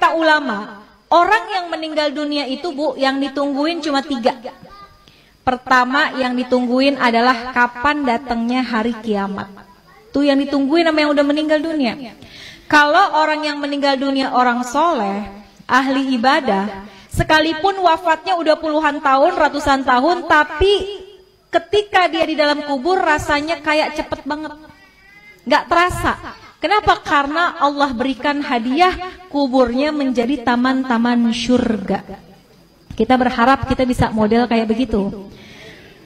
kata ulama, orang yang meninggal dunia itu Bu, yang ditungguin cuma 3. Pertama yang ditungguin adalah kapan datangnya hari kiamat. Tuh yang ditungguin sama yang udah meninggal dunia. Kalau orang yang meninggal dunia orang soleh, ahli ibadah, sekalipun wafatnya udah puluhan tahun, ratusan tahun, tapi ketika dia di dalam kubur rasanya kayak cepet banget, gak terasa. Kenapa? Karena Allah berikan hadiah kuburnya menjadi taman-taman surga. Kita berharap kita bisa model kayak begitu.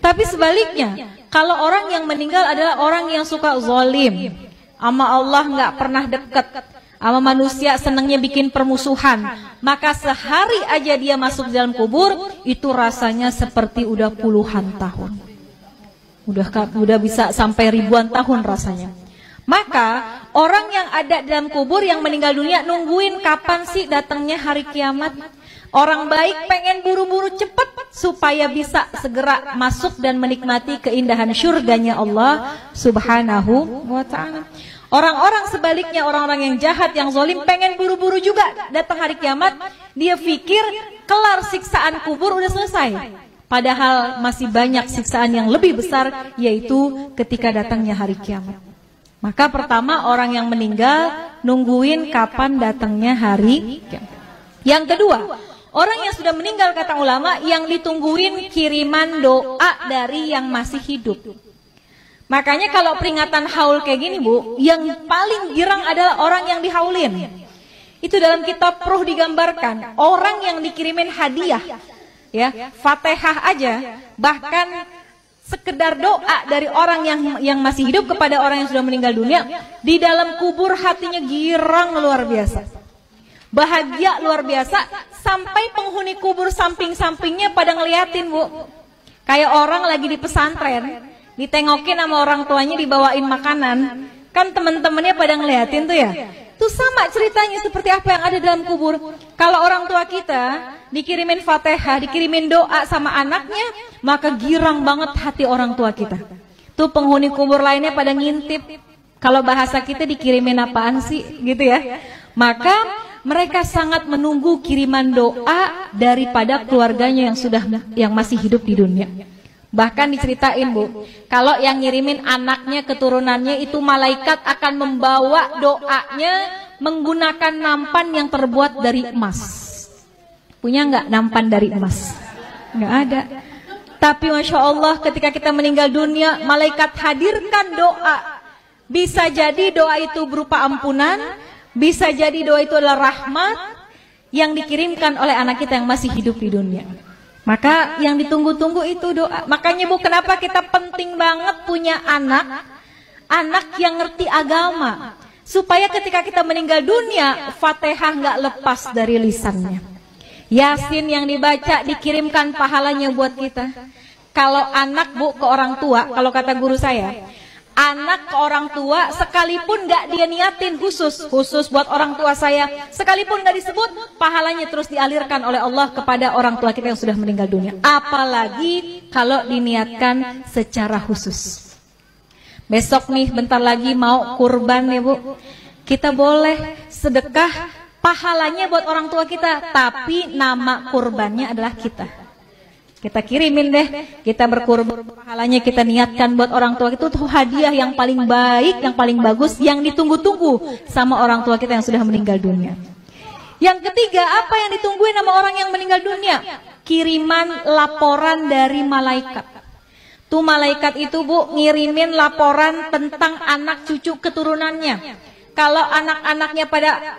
Tapi sebaliknya, kalau orang yang meninggal adalah orang yang suka zalim, sama Allah nggak pernah dekat, sama manusia senangnya bikin permusuhan, maka sehari aja dia masuk dalam kubur itu rasanya seperti udah puluhan tahun, udah bisa sampai ribuan tahun rasanya. Maka orang yang ada dalam kubur yang meninggal dunia nungguin kapan sih datangnya hari kiamat. Orang baik pengen buru-buru cepat supaya bisa segera masuk dan menikmati keindahan surganya Allah Subhanahu wa ta'ala. Orang-orang sebaliknya, orang-orang yang jahat, yang zalim pengen buru-buru juga datang hari kiamat. Dia pikir kelar siksaan kubur udah selesai. Padahal masih banyak siksaan yang lebih besar, yaitu ketika datangnya hari kiamat. Maka pertama orang yang meninggal nungguin kapan datangnya hari kiamat. Yang kedua, orang yang sudah meninggal kata ulama yang ditungguin kiriman doa dari yang masih hidup. Makanya kalau peringatan haul kayak gini Bu, yang paling girang adalah orang yang dihaulin. Itu dalam kitab Ruh digambarkan, orang yang dikirimin hadiah, ya, Fatihah aja, bahkan sekedar doa dari orang yang masih hidup kepada orang yang sudah meninggal dunia, di dalam kubur hatinya girang luar biasa. Bahagia luar biasa, sampai penghuni kubur samping-sampingnya pada ngeliatin Bu. Kayak orang lagi di pesantren, ditengokin sama orang tuanya dibawain makanan, kan temen-temennya pada ngeliatin tuh ya. Tuh sama ceritanya seperti apa yang ada dalam kubur. Kalau orang tua kita dikirimin Fatihah, dikirimin doa sama anaknya, maka girang banget hati orang tua kita. Tuh penghuni kubur lainnya pada ngintip. Kalau bahasa kita dikirimin apaan sih gitu ya. Maka mereka sangat menunggu kiriman doa daripada keluarganya yang masih hidup di dunia. Bahkan diceritain Bu, kalau yang ngirimin anaknya, keturunannya itu malaikat akan membawa doanya menggunakan nampan yang terbuat dari emas. Punya nggak nampan dari emas? Nggak ada. Tapi Masya Allah ketika kita meninggal dunia, malaikat hadirkan doa. Bisa jadi doa itu berupa ampunan, bisa jadi doa itu adalah rahmat yang dikirimkan oleh anak kita yang masih hidup di dunia. Maka yang ditunggu-tunggu itu doa. Makanya Bu, kenapa kita penting banget punya anak yang ngerti agama, supaya ketika kita meninggal dunia, Fatihah nggak lepas dari lisannya. Yasin yang dibaca dikirimkan pahalanya buat kita. Kalau anak Bu ke orang tua, kalau kata guru saya, anak ke orang tua sekalipun gak dia niatin khusus buat orang tua saya, sekalipun gak disebut, pahalanya terus dialirkan oleh Allah kepada orang tua kita yang sudah meninggal dunia. Apalagi kalau diniatkan secara khusus. Besok nih bentar lagi mau kurban ya Bu, kita boleh sedekah, pahalanya buat orang tua kita, tapi nama kurbannya adalah kita. Kita kirimin deh, kita berkurban, pahalanya kita niatkan buat orang tua itu tuh hadiah yang paling baik, yang paling bagus, yang ditunggu-tunggu sama orang tua kita yang sudah meninggal dunia. Yang ketiga, apa yang ditungguin sama orang yang meninggal dunia? Kiriman laporan dari malaikat. Tuh malaikat itu Bu ngirimin laporan tentang anak cucu keturunannya. Kalau anak-anaknya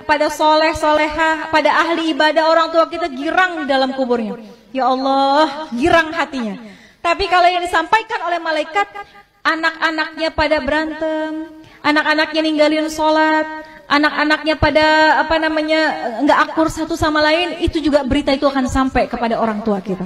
pada soleh, solehah, pada ahli ibadah, orang tua kita girang dalam kuburnya. Ya Allah, girang hatinya. Tapi kalau yang disampaikan oleh malaikat, anak-anaknya pada berantem, anak-anaknya ninggalin sholat, anak-anaknya pada nggak akur satu sama lain, itu juga berita itu akan sampai kepada orang tua kita.